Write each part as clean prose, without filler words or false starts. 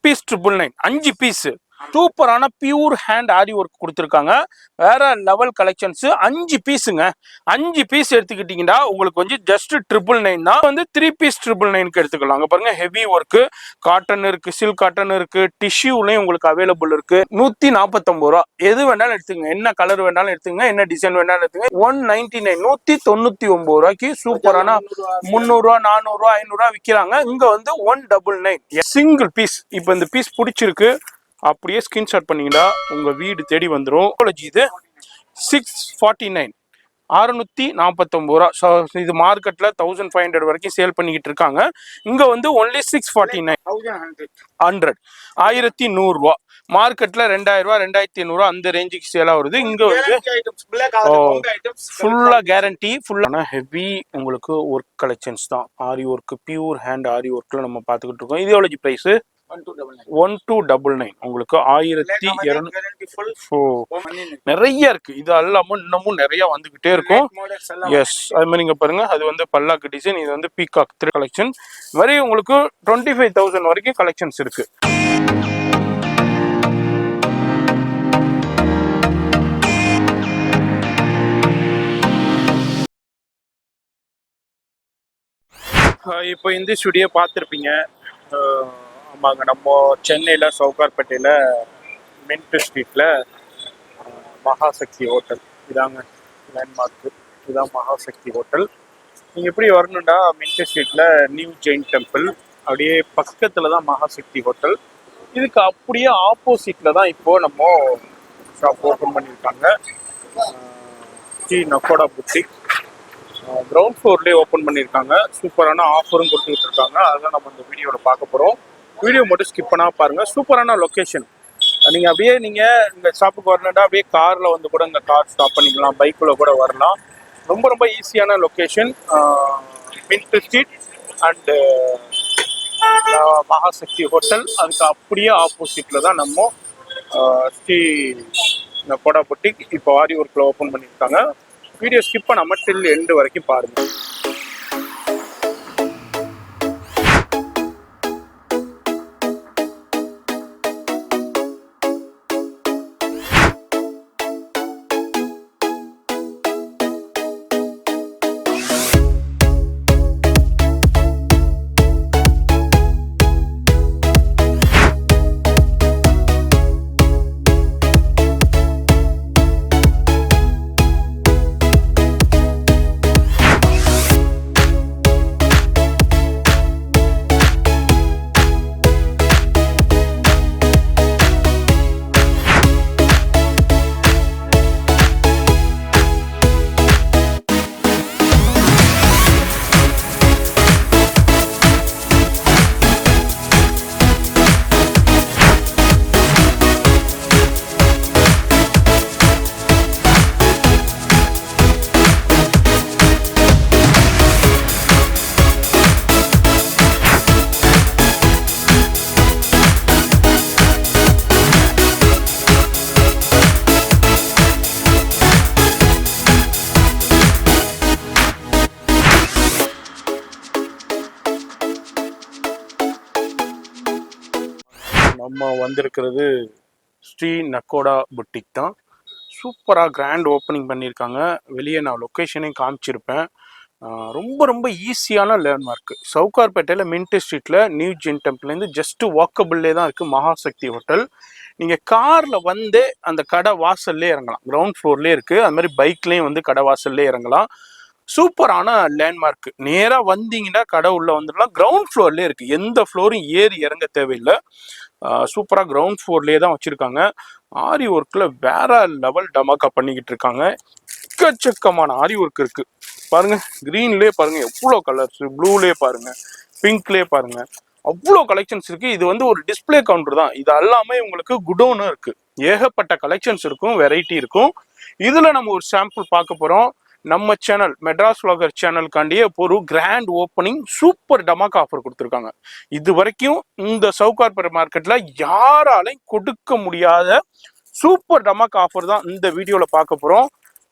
Piece 999 5 piece சூப்பரான pure hand ஆரி work கொடுத்துருக்காங்க. வேற லெவல் கலெக்ஷன்ஸ். 5 பீஸுங்க. 5 பீஸ் எடுத்துக்கிட்டீங்கன்னா உங்களுக்கு வந்து ஜஸ்ட் 999 தான். வந்து 3 பீஸ் 999க்கு எடுத்துக்கலாம். அங்க பாருங்க ஹெவி ஒர்க், காட்டன் இருக்கு, சில்க் காட்டன் இருக்கு, டிஷ்யூலையும் உங்களுக்கு அவைலபிள் இருக்கு. 149 ரூபா. எது வேணாலும் எடுத்துங்க, என்ன கலர் வேணாலும் எடுத்துங்க, என்ன டிசைன் வேணாலும் எடுத்துங்க. 199 199 ரூபாய்க்கு சூப்பரான 300 ரூபா 400 ரூபா 500 ரூபா விற்கிறாங்க. இங்க வந்து 199 சிங்கிள் பீஸ். இப்போ இந்த பீஸ் பிடிச்சிருக்கு அப்படியே ஸ்கிரீன்ஷாட் பண்ணீங்கன்னா உங்க வீடு தேடி வந்துடும். இது 649 649 ரூபா. இது மார்க்கெட்ல 1500 வரைக்கும் சேல் பண்ணிக்கிட்டு இருக்காங்க. இங்க வந்து ஒன்லி 649 1100 ரூபா. மார்க்கெட்ல 2000 ரூபா 2500 ரூபா அந்த ரேஞ்சுக்கு சேலா வருது. இங்க வந்து ஃபுல்லா கேரண்டி, ஃபுல்லா ஹெவி உங்களுக்கு ஒர்க் கலெக்ஷன்ஸ் தான். ஆரி ஒர்க், பியூர் ஹேண்ட் ஆரி ஒர்க்ல நம்ம பார்த்துக்கிட்டு இருக்கோம். இது எவ்வளவு பிரைஸ்? 1299 உங்களுக்கு 1200. நிறைய இருக்கு. இது அல்லாம இன்னமும் நிறைய வந்துகிட்டே இருக்கும். எஸ், அது மாதிரி நீங்க பாருங்க, அது வந்து பல்லாக்கு டிசைன், இது வந்து பீகாக் 3 கலெக்ஷன். இது மாதிரி உங்களுக்கு 25,000 வரைக்கும் கலெக்ஷன்ஸ் இருக்கு. இப்போ இந்த ஸ்டுடியோ பார்த்துருப்பீங்க. ஆமாங்க, நம்ம சென்னையில் சவுகார்பேட்டையில் மின்ட் ஸ்ட்ரீட்டில் மகாசக்தி ஹோட்டல் இதாங்க லேண்ட்மார்க்கு. இதுதான் மகாசக்தி ஹோட்டல். நீங்கள் எப்படி வரணுண்டா மின்ட் ஸ்ட்ரீட்டில் நியூ ஜெயின் டெம்பிள் அப்படியே பக்கத்தில் தான் மகாசக்தி ஹோட்டல். இதுக்கு அப்படியே ஆப்போசிட்டில் தான் இப்போது நம்ம ஷாப் ஓப்பன் பண்ணியிருக்காங்க. ஸ்ரீ நக்கோடா புட்டிக் கிரவுண்ட் ஃப்ளோர்லேயே ஓப்பன் பண்ணியிருக்காங்க. சூப்பரான ஆஃபரும் கொடுத்துக்கிட்டு இருக்காங்க. அதெல்லாம் நம்ம இந்த வீடியோவில் பார்க்க போகிறோம். வீடியோ மட்டும் ஸ்கிப் பண்ணால் பாருங்கள். சூப்பரான லொக்கேஷன். நீங்கள் அப்படியே நீங்கள் இந்த ஷாப்புக்கு வரணுன்னா அப்படியே காரில் வந்து கூட இங்கே கார் ஸ்டாப் பண்ணிக்கலாம், பைக்கில் கூட வரலாம். ரொம்ப ரொம்ப ஈஸியான location. Mint street and Mahasakthi hotel. அதுக்கு அப்படியே ஆப்போசிட்டில் தான் நம்ம ஸ்ரீ நக்கோடா புட்டிக் இப்போ ஆரி ஒர்க்கில் ஓப்பன் பண்ணியிருக்காங்க. வீடியோ ஸ்கிப் பண்ணாமல் டில் எண்டு வரைக்கும் பாருங்கள். நம்ம வந்திருக்கிறது ஸ்ரீ நக்கோடா புட்டிக் தான். சூப்பராக கிராண்ட் ஓப்பனிங் பண்ணியிருக்காங்க. வெளியே நான் லொக்கேஷனையும் காமிச்சிருப்பேன். ரொம்ப ரொம்ப ஈஸியான லேண்ட்மார்க்கு. சவுகார்பேட்டையில் மின்ட் ஸ்ட்ரீட்டில் நியூ ஜெயின் டெம்பிள்லேருந்து ஜஸ்ட்டு வாக்கபிள்லே தான் இருக்குது மகாசக்தி ஹோட்டல். நீங்கள் காரில் வந்து அந்த கடை வாசல்லே இறங்கலாம். கிரவுண்ட் ஃப்ளோர்லேயே இருக்குது. அது மாதிரி பைக்லேயும் வந்து கடை வாசல்லே இறங்கலாம். சூப்பரான லேண்ட்மார்க். நேராக வந்தீங்கன்னா கடை உள்ள வந்துடலாம். கிரவுண்ட் ஃப்ளோர்லேயே இருக்குது. எந்த ஃப்ளோரும் ஏறி இறங்க தேவையில்லை. சூப்பராக கிரவுண்ட் ஃப்ளோர்லேயே தான் வச்சுருக்காங்க. ஆரி ஒர்க்கில் வேற லெவல் டமாக்கா பண்ணிக்கிட்டு இருக்காங்க. எக்கச்சக்கமான ஆரி ஒர்க் இருக்குது. பாருங்கள், க்ரீன்லேயே பாருங்கள் எவ்வளோ கலர்ஸ், ப்ளூலேயே பாருங்கள், பிங்க்லேயே பாருங்கள், அவ்வளோ கலெக்ஷன்ஸ் இருக்குது. இது வந்து ஒரு டிஸ்பிளே கவுண்டர் தான். இது எல்லாமே உங்களுக்கு குடோனும் இருக்குது. ஏகப்பட்ட கலெக்ஷன்ஸ் இருக்கும், வெரைட்டி இருக்கும். இதில் நம்ம ஒரு சாம்பிள் பார்க்க போகிறோம். நம்ம சேனல் மெட்ராஸ் vlogger சேனலுக்காண்டியே ஒரு கிராண்ட் ஓப்பனிங் சூப்பர் டமாக்கா ஆஃபர் கொடுத்துருக்காங்க. இது வரைக்கும் இந்த சவுகார்பேட்டை மார்க்கெட்டில் யாராலையும் கொடுக்க முடியாத சூப்பர் டமாக்கா ஆஃபர் தான் இந்த வீடியோவில் பார்க்க போகிறோம்.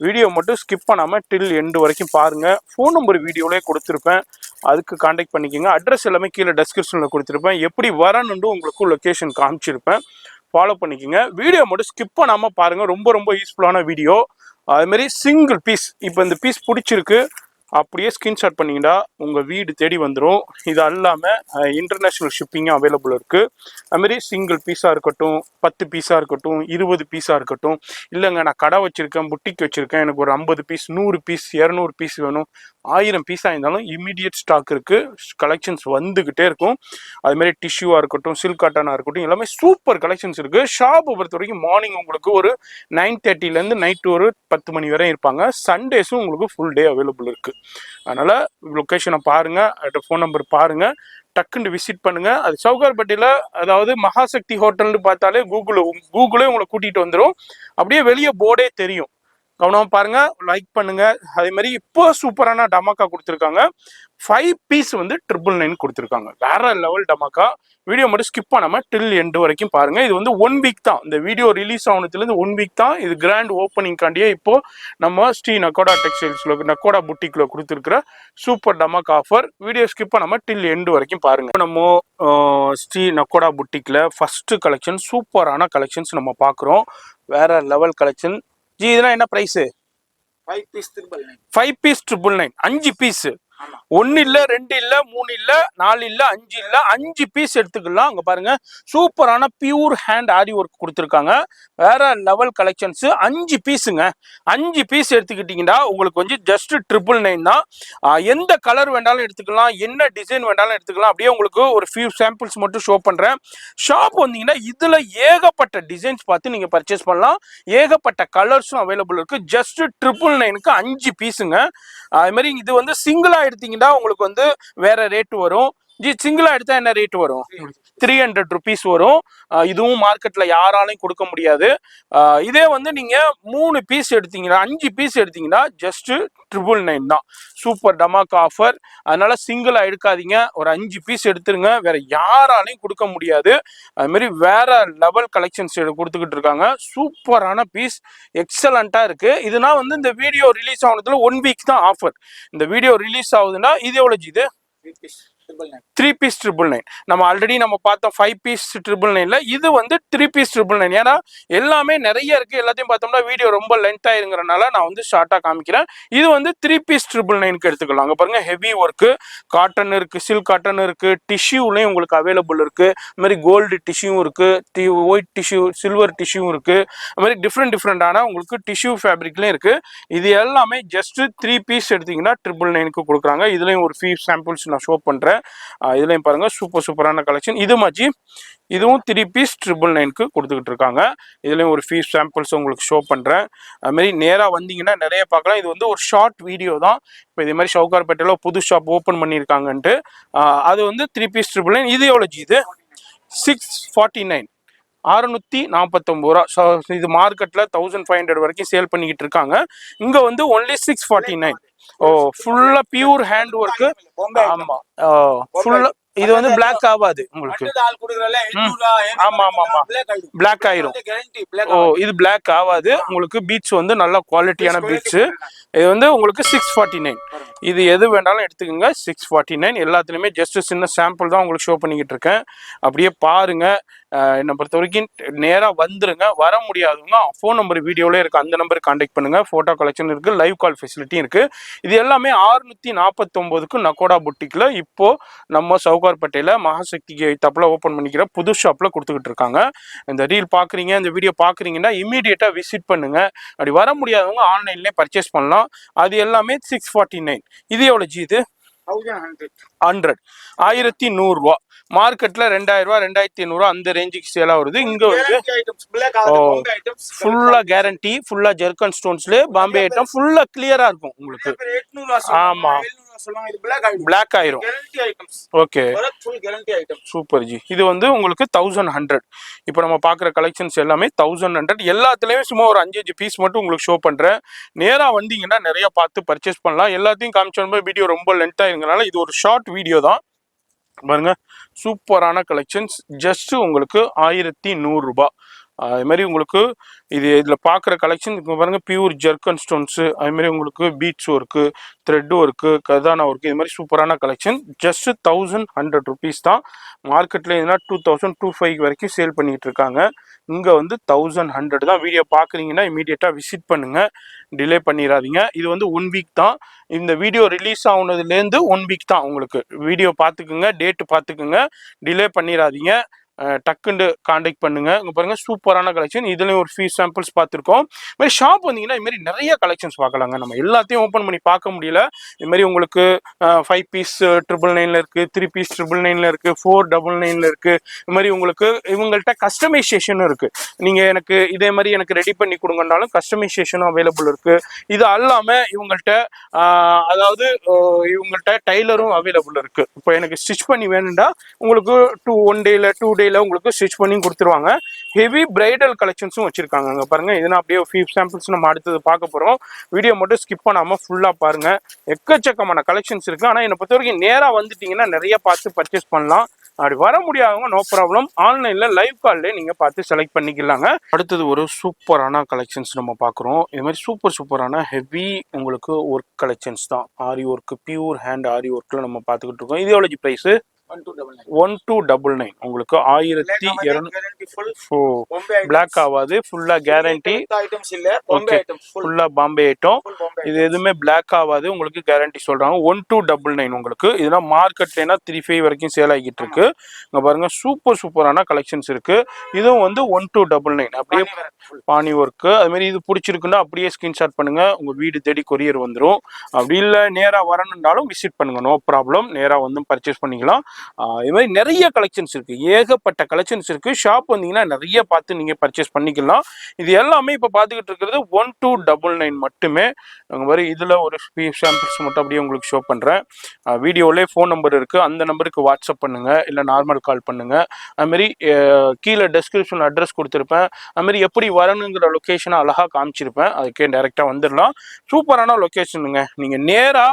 வீடியோ மட்டும் ஸ்கிப் பண்ணாமல் டில் எண்டு வரைக்கும் பாருங்கள். ஃபோன் நம்பர் வீடியோவிலே கொடுத்துருப்பேன். அதுக்கு காண்டாக்ட் பண்ணிக்கோங்க. அட்ரஸ் எல்லாமே கீழே டெஸ்கிரிப்ஷனில் கொடுத்துருப்பேன். எப்படி வரணுன்னு உங்களுக்கு லொக்கேஷன் காமிச்சிருப்பேன். ஃபாலோ பண்ணிக்கோங்க. வீடியோ மட்டும் ஸ்கிப் பண்ணாமல் பாருங்கள். ரொம்ப ரொம்ப யூஸ்ஃபுல்லான வீடியோ. அதுமாரி சிங்கிள் பீஸ், இப்போ இந்த பீஸ் பிடிச்சிருக்கு அப்படியே ஸ்கிரீன்ஷாட் பண்ணிங்கன்னா உங்கள் வீடு தேடி வந்துடும். இது அல்லாமல் இன்டர்நேஷ்னல் ஷிப்பிங்கும் அவைலபிள் இருக்குது. அதுமாரி சிங்கிள் பீஸாக இருக்கட்டும், 10 பீஸாக இருக்கட்டும், 20 பீஸாக இருக்கட்டும், இல்லைங்க நான் கடை வச்சுருக்கேன், புட்டிக் வச்சுருக்கேன், எனக்கு ஒரு 50 பீஸ், 100 பீஸ், 200 பீஸ் வேணும், 1000 பீஸாக இருந்தாலும் இமீடியட் ஸ்டாக் இருக்குது. கலெக்ஷன்ஸ் வந்துக்கிட்டே இருக்கும். அதுமாரி டிஷ்யூவாக இருக்கட்டும், சில்க் காட்டனாக இருக்கட்டும், எல்லாமே சூப்பர் கலெக்ஷன்ஸ் இருக்குது. ஷாப்பை பொறுத்த வரைக்கும் மார்னிங் உங்களுக்கு ஒரு 9:30 நைட்டு ஒரு 10 மணி வரை இருப்பாங்க. சண்டேஸும் உங்களுக்கு ஃபுல் டே அவைலபிள் இருக்குது. அதனால லொக்கேஷனை பாருங்க, ஃபோன் நம்பர் பாருங்க, டக்குன்னு விசிட் பண்ணுங்க. அது சவுகார்பேட்டையில், அதாவது மகாசக்தி ஹோட்டல்னு பார்த்தாலே கூகுளே உங்களை கூட்டிகிட்டு வந்துடும். அப்படியே வெளியே போர்டே தெரியும். கவனமாக பாருங்க, லைக் பண்ணுங்க. அதே மாதிரி இப்போ சூப்பரான டமாக்கா கொடுத்துருக்காங்க. 5 பீஸ் வந்து 999 கொடுத்துருக்காங்க. வேற லெவல் டமாக்கா. வீடியோ மட்டும் ஸ்கிப் பண்ணாமல் டில் எண்டு வரைக்கும் பாருங்க. இது வந்து 1 வீக் தான், இந்த வீடியோ ரிலீஸ் ஆனதுலேருந்து 1 வீக் தான். இது கிராண்ட் ஓப்பனிங்காண்டியே இப்போ நம்ம ஸ்ரீ நக்கோடா டெக்ஸ்டைல்ஸ்ல, நக்கோடா புட்டிக்ல கொடுத்துருக்கிற சூப்பர் டமாக்கா ஆஃபர். வீடியோ ஸ்கிப் பண்ணாமல் டில் எண்டு வரைக்கும் பாருங்க. நம்ம ஸ்ரீ நக்கோடா புட்டிக்ல ஃபர்ஸ்ட் கலெக்ஷன், சூப்பரான கலெக்ஷன்ஸ் நம்ம பார்க்குறோம். வேற லெவல் கலெக்ஷன். ஜி இதெல்லாம் என்ன பிரைஸ்? 5 பீஸ் 999. 5 piece 999, 5 piece. 1 இல்ல 2 இல்ல 3 இல்ல 4 இல்ல 5 இல்ல 5 பீஸ் எடுத்துக்கலாம். அங்க பாருங்க, சூப்பரான பியூர் ஹேண்ட் ஆரி ஒர்க் கொடுத்துருக்காங்க. வேற லெவல் கலெக்ஷன்ஸ். 5 பீஸுங்க. 5 பீஸ் எடுத்துக்கிட்டீங்கன்னா உங்களுக்கு வந்து ஜஸ்ட் 999 தான். எந்த கலர் வேண்டாலும் எடுத்துக்கலாம், என்ன டிசைன் வேண்டாலும் எடுத்துக்கலாம். அப்படியே உங்களுக்கு ஒரு ஃபியூ சாம்பிள்ஸ் மட்டும் ஷோ பண்றேன். ஷாப் வந்தீங்கன்னா இதுல ஏகப்பட்ட டிசைன்ஸ் பார்த்து நீங்க பர்ச்சேஸ் பண்ணலாம். ஏகப்பட்ட கலர்ஸும் அவைலபிள் இருக்கு. ஜஸ்ட் 999க்கு 5 பீஸுங்க. அது மாதிரி இது வந்து சிங்கிளா எடுத்தீங்கன்னா உங்களுக்கு வந்து வேற ரேட் வரும். ஜி சிங்கிளா எடுத்தா என்ன ரேட் வரும்? 300 ருபீஸ் வரும். இதுவும் மார்க்கெட்ல யாராலையும் கொடுக்க முடியாது. இதே வந்து நீங்க 3 பீஸ் எடுத்தீங்கன்னா, 5 பீஸ் எடுத்தீங்கன்னா ஜஸ்ட் 999 தான். சூப்பர் டமாக்கா ஆஃபர். அதனால சிங்கிளா எடுக்காதீங்க, ஒரு 5 பீஸ் எடுத்துருங்க. வேற யாராலையும் கொடுக்க முடியாது. அது மாதிரி வேற லெவல் கலெக்ஷன்ஸ் கொடுத்துக்கிட்டு இருக்காங்க. சூப்பரான பீஸ், எக்ஸலண்டா இருக்கு. இதுனா வந்து இந்த வீடியோ ரிலீஸ் ஆனதுல 1 வீக் தான் ஆஃபர். இந்த வீடியோ ரிலீஸ் ஆகுதுன்னா இது எவ்வளவு? இது 3 பீஸ் 999. நம்ம ஆல்ரெடி நம்ம பார்த்தோம் 5 பீஸ் 999ல, இது வந்து 3 பீஸ் 999. ஏன்னா எல்லாமே நிறைய இருக்கு, எல்லாத்தையும் பார்த்தோம்னா வீடியோ ரொம்ப லென்த் ஆயிருங்கிறனால நான் வந்து ஷார்ட்டா காமிக்கிறேன். இது வந்து 3 பீஸ் 999க்கு எடுத்துக்கலாம். அங்க பாருங்க, ஹெவி ஒர்க்கு, காட்டன் இருக்கு, சில்க் காட்டன் இருக்கு, டிஷ்யூலையும் உங்களுக்கு அவைலபிள் இருக்கு. அது மாதிரி கோல்டு டிஷ்யூ இருக்கு, ஒயிட் டிஷ்யூ, சில்வர் டிஷ்யூ இருக்கு. அது மாதிரி டிஃப்ரெண்டான உங்களுக்கு டிஷ்யூ ஃபேப்ரிக்லயும் இருக்கு. இது எல்லாமே ஜஸ்ட் 3 பீஸ் எடுத்தீங்கன்னா 999க்கு கொடுக்குறாங்க. இதுலயும் ஒரு ஃபீவ் சாம்பிள்ஸ் நான் ஷோ பண்றேன். இதுலயும் பாருங்க, சூப்பரான கலெக்ஷன். இது மாதிரி இதுவும் 3 பீஸ் 999க்கு கொடுத்துக்கிட்டு இருக்காங்க. இதுலயும் ஒரு ஃபீஸ் சாம்பிள்ஸ் உங்களுக்கு ஷோ பண்றேன். அது மாதிரி நேரா வந்தீங்கன்னா நிறைய பார்க்கலாம். இது வந்து ஒரு ஷார்ட் வீடியோ தான். இப்போ இதே மாதிரி சவுகார்பேட்டையில புது ஷாப் ஓப்பன் பண்ணியிருக்காங்கன்ட்டு. அது வந்து 3 பீஸ் 999. இது எவ்வளோ? இது 649, 649 ரூபா. இது மார்க்கெட்ல 1500 வரைக்கும் சேல் பண்ணிக்கிட்டு இருக்காங்க. இங்க வந்து ஒன்லி 649. ஓ, ஃபுல்லா பியூர் ஹேண்ட் ஒர்க். ஆமா, ஃபுல்லா இது வந்து பிளாக் ஆகாது உங்களுக்கு. ஆமா ஆமா ஆமா, பிளாக் ஆயிரும். ஓ, இது பிளாக் ஆகாது உங்களுக்கு. பீட்ஸ் வந்து நல்ல குவாலிட்டியான பீட்ஸ். இது வந்து உங்களுக்கு 649. இது எது வேண்டாலும் எடுத்துக்கோங்க. 649 எல்லாத்துலயுமே ஜஸ்ட் சின்ன சாம்பிள் தான் உங்களுக்கு ஷோ பண்ணிக்கிட்டு இருக்கேன். அப்படியே பாருங்க. என்னை பொறுத்த வரைக்கும் நேராக வந்துருங்க. வர முடியாதுங்க, ஃபோன் நம்பர் வீடியோவிலே இருக்குது, அந்த நம்பருக்கு கான்டாக்ட் பண்ணுங்க. ஃபோட்டோ கலெக்ஷன் இருக்குது, லைவ் கால் ஃபெசிலிட்டியும் இருக்குது. இது எல்லாமே 649க்கு நக்கோடா புட்டிக்கில் இப்போ நம்ம சவுகார்பேட்டையில் மகாசக்திக்கு தப்பில் ஓப்பன் பண்ணிக்கிற புது ஷாப்பில் கொடுத்துக்கிட்டு இருக்காங்க. இந்த ரீல் பார்க்குறீங்க, இந்த வீடியோ பார்க்குறீங்கன்னா இமீடியட்டாக விசிட் பண்ணுங்க. அப்படி வர முடியாதவங்க ஆன்லைன்லேயே பர்ச்சேஸ் பண்ணலாம். அது எல்லாமே 649. இது எவ்வளோ ஜி? இது 100, 1100 ரூபா. மார்க்கெட்ல 2000 ரூபா, 2500 அந்த ரேஞ்சுக்கு சேலா வருது. இங்க வந்து ஃபுல்லா கேரண்டி, ஃபுல்லா ஜெர்கன் ஸ்டோன்ஸ்ல பாம்பே ஐட்டம், ஃபுல்லா கிளியரா இருக்கும் உங்களுக்கு. ஆமா, பிளாக் ஆயிரும். Okay, super G. இது வந்து உங்களுக்கு 1100. இப்போ நம்ம பாக்குற கலெக்ஷன்ஸ் எல்லாமே 1100. எல்லாத்துலயுமே சும்மா ஒரு 5 பீஸ் மட்டும் உங்களுக்கு ஷோ பண்றேன். நேரா வந்தீங்கன்னா நிறைய பார்த்து பர்ச்சேஸ் பண்ணலாம். எல்லாத்தையும் காமிச்சோம், வீடியோ ரொம்ப லென்த்தா இருங்கனால இது ஒரு ஷார்ட் வீடியோ தான். பாருங்க, சூப்பரான கலெக்ஷன்ஸ். ஜஸ்ட் உங்களுக்கு 1100 ரூபாய். அது மாதிரி உங்களுக்கு இதில் பார்க்குற கலெக்ஷன் இப்போ பாருங்கள் பியூர் ஜெர்கன் ஸ்டோன்ஸு அதுமாதிரி உங்களுக்கு பீட்ஸ் ஒர்க்கு த்ரெட் ஒர்க்கு கதானா ஒர்க்கு இது மாதிரி சூப்பரான கலெக்ஷன் ஜஸ்ட் 1100 rupees தான். மார்க்கெட்டில் எதுனா 2225 வரைக்கும் சேல் பண்ணிகிட்டு இருக்காங்க. இங்கே வந்து 1100 தான். வீடியோ பார்க்குறீங்கன்னா இமீடியட்டாக விசிட் பண்ணுங்கள், டிலே பண்ணிடாதீங்க. இது வந்து 1 வீக் தான். இந்த வீடியோ ரிலீஸ் ஆகுனதுலேருந்து 1 வீக் தான். உங்களுக்கு வீடியோ பார்த்துக்குங்க, டேட்டு பார்த்துக்குங்க, டிலே பண்ணிடாதீங்க. டக்குன்னு காண்டாக்ட் பண்ணுங்க. இங்கே பாருங்க சூப்பரான கலெக்ஷன். இதுலேயும் ஒரு ஃபீஸ் சாம்பிள்ஸ் பார்த்துருக்கோம். இது மாதிரி ஷாப் வந்தீங்கன்னா இது மாதிரி நிறைய கலெக்ஷன்ஸ் பார்க்கலாங்க. நம்ம எல்லாத்தையும் ஓப்பன் பண்ணி பார்க்க முடியல. இது மாதிரி உங்களுக்கு 5 பீஸ் 999 இருக்குது, 3 பீஸ் 999 இருக்குது, 499 இருக்குது. இது மாதிரி உங்களுக்கு இவங்கள்ட்ட கஸ்டமைசேஷனும் இருக்குது. நீங்கள் எனக்கு இதே மாதிரி எனக்கு ரெடி பண்ணி கொடுங்கன்னாலும் கஸ்டமைசேஷனும் அவைலபிள் இருக்குது. இது அல்லாமல் இவங்கள்ட்ட அதாவது இவங்கள்ட்ட டைலரும் அவைலபிள் இருக்குது. இப்போ எனக்கு ஸ்டிச் பண்ணி வேணும்டா உங்களுக்கு 1 டேல 2 டேல உங்களுக்கு ஸ்டிச் பண்ணி கொடுத்துருவாங்க. ஹெவி பிரைடல் கலெக்ஷன்ஸும் வச்சிருக்காங்க. அங்கே பாருங்க, இதனா அப்படியே ஃபீவ் சாம்பிள்ஸ் நம்ம அடுத்தது பார்க்க போகிறோம். வீடியோ மட்டும் ஸ்கிப் பண்ணாமல் ஃபுல்லாக பாருங்க. எக்கச்சக்கமான கலெக்ஷன்ஸ் இருக்குது. ஆனால் என்னை பொறுத்த வரைக்கும் நேராக வந்துட்டீங்கன்னா நிறைய பார்த்து பர்ச்சேஸ் பண்ணலாம். அப்படி வர முடியாதவங்க நோ ப்ராப்ளம், ஆன்லைனில் லைவ் கால்லே நீங்கள் பார்த்து செலக்ட் பண்ணிக்கலாங்க. அடுத்தது ஒரு சூப்பரான கலெக்ஷன்ஸ் நம்ம பார்க்குறோம். இது மாதிரி சூப்பரான ஹெவி உங்களுக்கு ஒர்க் கலெக்ஷன்ஸ் தான். ஆரி ஒர்க்கு, பியூர் ஹேண்ட் ஆரி ஒர்க்கில் நம்ம பார்த்துக்கிட்டு இருக்கோம். இது எவ்வளோ ப்ரைஸு? 1299. உங்களுக்கு 1200. பிளாக் ஆகாது, ஃபுல்லா கேரண்டி. ஃபுல்லா பாம்பே ஐட்டம். இது எதுவுமே பிளாக் ஆகாது, உங்களுக்கு கேரண்டி சொல்றாங்க. 1299 உங்களுக்கு. இதெல்லாம் மார்க்கெட்லனா 35 வரைக்கும் சேல் ஆகிட்டு இருக்கு. இங்க பாருங்க சூப்பரான கலெக்ஷன்ஸ் இருக்கு. இதுவும் வந்து 1299. அப்படியே பாணி ஒர்க்கு. அது மாதிரி இது பிடிச்சிருக்குன்னா அப்படியே ஸ்கிரீன்ஷாட் பண்ணுங்க, உங்க வீடு தேடி கொரியர் வந்துடும். அப்படி இல்லை நேரா வரணுன்னாலும் விசிட் பண்ணுங்க, நோ ப்ராப்ளம். நேரா வந்து பர்ச்சேஸ் பண்ணிக்கலாம். இது மாதிரி நிறைய கலெக்ஷன்ஸ் இருக்கு, ஏகப்பட்ட கலெக்ஷன்ஸ் இருக்கு. ஷாப் வந்தீங்கன்னா நிறைய பார்த்து நீங்க பர்ச்சேஸ் பண்ணிக்கலாம். இது எல்லாமே இப்ப பார்த்துக்கிட்டு இருக்கிறது 1299 மட்டுமே. மாதிரி இதுல ஒரு சாம்பிள்ஸ் மட்டும் அப்படியே உங்களுக்கு ஷோ பண்றேன். வீடியோலேயே ஃபோன் நம்பர் இருக்கு, அந்த நம்பருக்கு வாட்ஸ்அப் பண்ணுங்க, இல்லை நார்மல் கால் பண்ணுங்க. அதுமாரி கீழே டெஸ்கிரிப்ஷன் அட்ரஸ் கொடுத்துருப்பேன். அதுமாரி எப்படி வரணுங்கிற லொக்கேஷனை அழகா காமிச்சிருப்பேன். அதுக்கே டைரக்டா வந்துடலாம். சூப்பரான லொக்கேஷனுங்க. நீங்க நேரா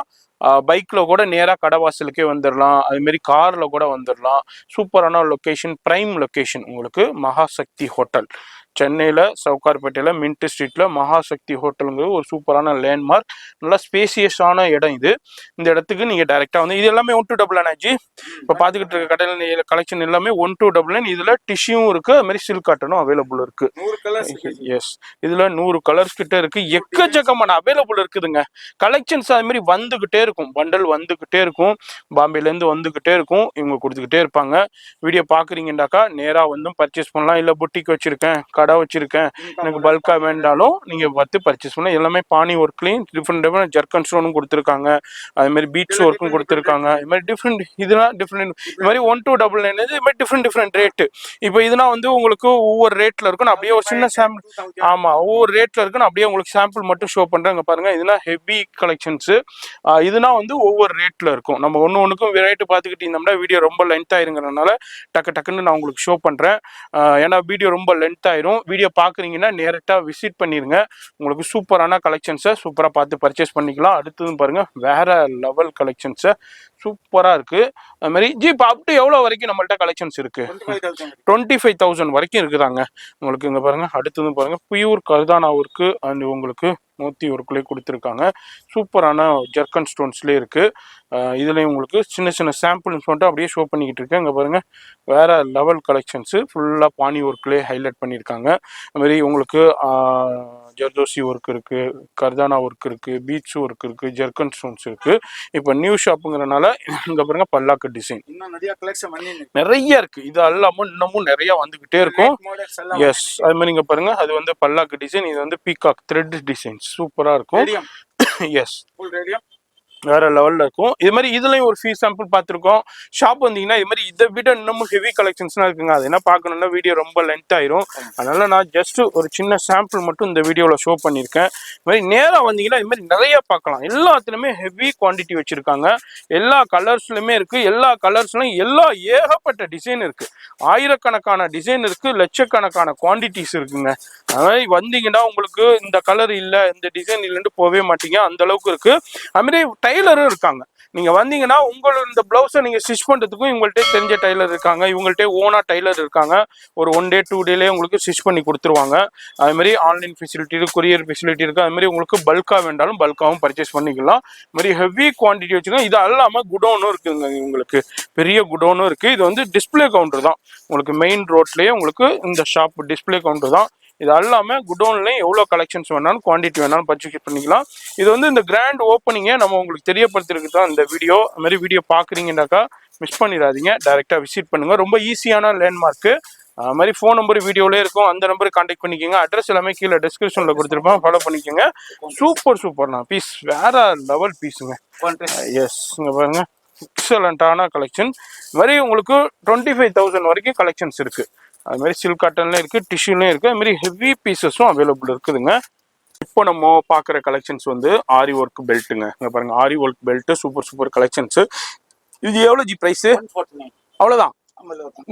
பைக்கில் கூட நேராக கடவாசலுக்கே வந்துடலாம். அதுமாரி காரில் கூட வந்துடலாம். சூப்பரான லொக்கேஷன், ப்ரைம் லொக்கேஷன். உங்களுக்கு மகாசக்தி ஹோட்டல், சென்னையில் சவுகார்பேட்டையில் மின்ட் ஸ்ட்ரீட்டில் மகாசக்தி ஹோட்டலுங்கிறது ஒரு சூப்பரான லேண்ட்மார்க். நல்லா ஸ்பேசியஸான இடம் இது. இந்த இடத்துக்கு நீங்கள் டைரெக்டாக வந்து இது எல்லாமே 1299 ஆச்சு. இப்போ பார்த்துக்கிட்டு இருக்க கடையில் கலெக்ஷன் எல்லாமே 1299. இதில் டிஷ்யூவும் இருக்குது, அது மாதிரி சில்க் காட்டனும் அவைலபிள் இருக்குது. எஸ், இதில் 100 கலர்ஸ் கிட்ட இருக்குது. எக்கச்சக்கமான அவைலபிள் இருக்குதுங்க கலெக்ஷன்ஸ். அது மாதிரி வந்துக்கிட்டே இருக்கும், பண்டல் வந்துக்கிட்டே இருக்கும், பாம்பேலேருந்து வந்துக்கிட்டே இருக்கும். இவங்க கொடுத்துக்கிட்டே இருப்பாங்க. வீடியோ பார்க்குறீங்கன்னாக்கா நேராக வந்து பர்ச்சேஸ் பண்ணலாம். இல்லை புட்டிக் வச்சுருக்கேன், கடை வச்சிருக்கேன், எனக்கு பல்கா வேண்டாலும் நீங்க பார்த்து பர்ச்சேஸ் பண்ணலாம். எல்லாமே பாணி ஒர்க்லையும் டிஃப்ரெண்ட் ஜர்கன் ஸ்டோனும் கொடுத்துருக்காங்க. அது மாதிரி பீட்ஸ் ஒர்க்கும் கொடுத்துருக்காங்க. இது மாதிரி டிஃப்ரெண்ட், இதெல்லாம் டிஃப்ரெண்ட். இது மாதிரி 1299 இது மாதிரி டிஃப்ரெண்ட் ரேட்டு. இப்போ இதுனா வந்து உங்களுக்கு ஒவ்வொரு ரேட்ல இருக்கும். அப்படியே ஒரு சின்ன சாம்பிள், ஆமா ஒவ்வொரு ரேட்ல இருக்குன்னு அப்படியே உங்களுக்கு சாம்பிள் மட்டும் ஷோ பண்றாங்க. பாருங்க, இதெல்லாம் ஹெவி கலெக்ஷன்ஸ். இதுனா வந்து ஒவ்வொரு ரேட்ல இருக்கும். நம்ம ஒன்றுக்கும் ரேட்டு பார்த்துக்கிட்டு இருந்தோம்னா வீடியோ ரொம்ப லென்த் ஆயிருங்கிறதுனால டக்குன்னு நான் உங்களுக்கு ஷோ பண்றேன். ஏன்னா வீடியோ ரொம்ப லென்த் ஆயிரும். வீடியோ பார்க்குறீங்கன்னா நேரட்டா விசிட் பண்ணிருங்க. உங்களுக்கு சூப்பரான கலெக்ஷன்ஸை சூப்பராக பார்த்து பர்ச்சேஸ் பண்ணிக்கலாம். அடுத்ததும் பாருங்க, வேற லெவல் கலெக்ஷன்ஸை சூப்பராக இருக்கு. அது மாதிரி ஜீப் அப் டு எவ்வளோ வரைக்கும் நம்மள்ட்ட கலெக்ஷன்ஸ் இருக்கு? 25,000 வரைக்கும் இருக்குதாங்க உங்களுக்கு. இங்கே பாருங்க, அடுத்ததும் பாருங்க, பியூர் கர்தானா ஒர்க்கு அண்ட் உங்களுக்கு மோத்தி ஒர்க்குலேயே கொடுத்துருக்காங்க. சூப்பரான ஜர்கன் ஸ்டோன்ஸ்லேயே இருக்கு. இதுலேயும் உங்களுக்கு சின்ன சாம்பிள்ஸ் மட்டும் அப்படியே ஷோ பண்ணிக்கிட்டு இருக்கேன். இங்கே பாருங்க, வேற லெவல் கலெக்ஷன்ஸு ஃபுல்லாக பாணி ஒர்க்லேயே ஹைலைட் பண்ணியிருக்காங்க. அதுமாரி உங்களுக்கு ஜர்தோசி ஒர்க் இருக்கு, கர்தானா ஒர்க் இருக்கு, பீட்ஸ் ஒர்க் இருக்கு, ஜர்கன் ஸ்டோன்ஸ் இருக்கு. இப்போ நியூ ஷாப்புங்கிறனால இங்க பாருங்க பல்லாக்கு டிசைன் நிறைய இருக்கு. இது எல்லாமும் இன்னமும் நிறைய வந்துகிட்டே இருக்கும். எஸ், அது மாதிரி இங்க பாருங்க, அது வந்து பல்லாக்கு டிசைன், இது வந்து பீகாக் த்ரெட் டிசைன் சூப்பரா இருக்கும். எஸ், வேற லெவல்ல இருக்கும். இது மாதிரி இதுலயும் ஒரு ஃபீஸ் சாம்பிள் பார்த்துருக்கோம். ஷாப் வந்தீங்கன்னா இது மாதிரி இதை விட இன்னமும் ஹெவி கலெக்ஷன்ஸ்லாம் இருக்குங்க. அது என்ன பார்க்கணும்னா வீடியோ ரொம்ப லென்த் ஆயிரும். அதனால நான் ஜஸ்ட் ஒரு சின்ன சாம்பிள் மட்டும் இந்த வீடியோவில் ஷோ பண்ணியிருக்கேன். இது மாதிரி நேராக வந்தீங்கன்னா இது மாதிரி நிறைய பார்க்கலாம். எல்லாத்துலேயுமே ஹெவி குவான்டிட்டி வச்சிருக்காங்க. எல்லா கலர்ஸ்லையுமே இருக்கு. எல்லா கலர்ஸ்லையும் ஏகப்பட்ட டிசைன் இருக்கு. ஆயிரக்கணக்கான டிசைன் இருக்கு, லட்சக்கணக்கான குவான்டிட்டிஸ் இருக்குங்க. அது மாதிரி வந்தீங்கன்னா உங்களுக்கு இந்த கலர் இல்லை, இந்த டிசைன் இல்லைன்னு போகவே மாட்டீங்க, அந்த அளவுக்கு இருக்கு. அது மாதிரி டைலரும் இருக்காங்க. நீங்க வந்தீங்கன்னா உங்களோட இந்த பிளவுஸை நீங்க ஸ்டிச் பண்றதுக்கும் இவங்கள்ட்ட தெரிஞ்ச டைலர் இருக்காங்க. இவங்கள்ட்ட ஓனா டைலர் இருக்காங்க. ஒரு 1 day 2 dayலயே உங்களுக்கு ஸ்டிச் பண்ணி கொடுத்துருவாங்க. அது மாதிரி ஆன்லைன் ஃபெசிலிட்டி இருக்கு, கொரியர் ஃபெசிலிட்டி இருக்கு. அது மாதிரி உங்களுக்கு பல்கா வேண்டாலும் பல்காவும் பர்ச்சேஸ் பண்ணிக்கலாம். இது மாதிரி ஹெவி குவான்டிட்டி வச்சுக்கோங்க. இது அல்லாம குடோனும் இருக்குங்க. உங்களுக்கு பெரிய குடோனும் இருக்கு. இது வந்து டிஸ்பிளே கவுண்டர் தான். உங்களுக்கு மெயின் ரோட்லயே உங்களுக்கு இந்த ஷாப் டிஸ்பிளே கவுண்டர் தான். இது அல்லாம குடோன்லயும் எவ்வளவு கலெக்ஷன்ஸ் வேணாலும் குவான்டிட்டி வேணாலும் பர்ச்சேஸ் பண்ணிக்கலாம். இது வந்து இந்த கிராண்ட் ஓப்பனிங்கை நம்ம உங்களுக்கு தெரியப்படுத்துறதுக்கு தான் இந்த வீடியோ. அது மாதிரி வீடியோ பாக்குறீங்கன்னாக்கா மிஸ் பண்ணிடாதீங்க, டைரக்டா விசிட் பண்ணுங்க. ரொம்ப ஈஸியான லேண்ட்மார்க்கு. அது மாதிரி ஃபோன் நம்பர் வீடியோலே இருக்கும், அந்த நம்பருக்கு கான்டாக்ட் பண்ணிக்கோங்க. அட்ரஸ் எல்லாமே கீழே டிஸ்கிரிப்ஷன்ல கொடுத்துருப்போம், ஃபாலோ பண்ணிக்கோங்க. சூப்பர்ண்ணா பீஸ், வேற லெவல் பீஸுங்க. எஸ், இங்க பாருங்க, எக்ஸலண்டான கலெக்ஷன். இது மாதிரி உங்களுக்கு 25,000 வரைக்கும் கலெக்ஷன்ஸ் இருக்கு. அது மாதிரி சில்க் காட்டன்ல இருக்கு, டிஷ்யூலையும் இருக்கு. அது மாதிரி ஹெவி பீசஸும் அவைலபிள் இருக்குதுங்க. இப்போ நம்ம பார்க்குற கலெக்ஷன்ஸ் வந்து ஆரி ஒர்க் பெல்ட்டுங்க. இங்க பாருங்க, ஆரி ஒர்க் பெல்ட் சூப்பர் கலெக்ஷன்ஸ். இது எவ்வளோ ஜி ப்ரைஸ்? அவ்வளோதான்,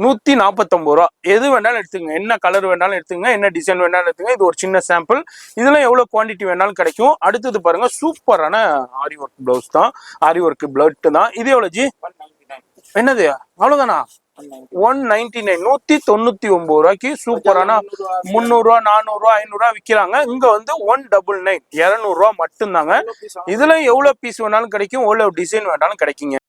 149 ரூபா. எது வேணாலும் எடுத்துங்க, என்ன கலர் வேணாலும் எடுத்துங்க, என்ன டிசைன் வேணாலும் எடுத்துங்க. இது ஒரு சின்ன சாம்பிள். இதெல்லாம் எவ்வளோ குவான்டிட்டி வேணாலும் கிடைக்கும். அடுத்தது பாருங்க, சூப்பரான ஆரி ஒர்க் பிளவுஸ் தான், ஆரி ஒர்க் பெல்ட் தான். இது எவ்வளோ ஜி? என்னது, அவ்வளோதானா? 199, 199 ரூபாய்க்கு சூப்பரான 300 ரூபா 400 ரூபா 500 ரூபா விற்கிறாங்க. இங்க வந்து 199, 200 ரூபா மட்டும்தாங்க. இதுல எவ்வளவு பீஸ் வேணாலும் கிடைக்கும், எவ்வளவு டிசைன் வேணாலும் கிடைக்குங்க.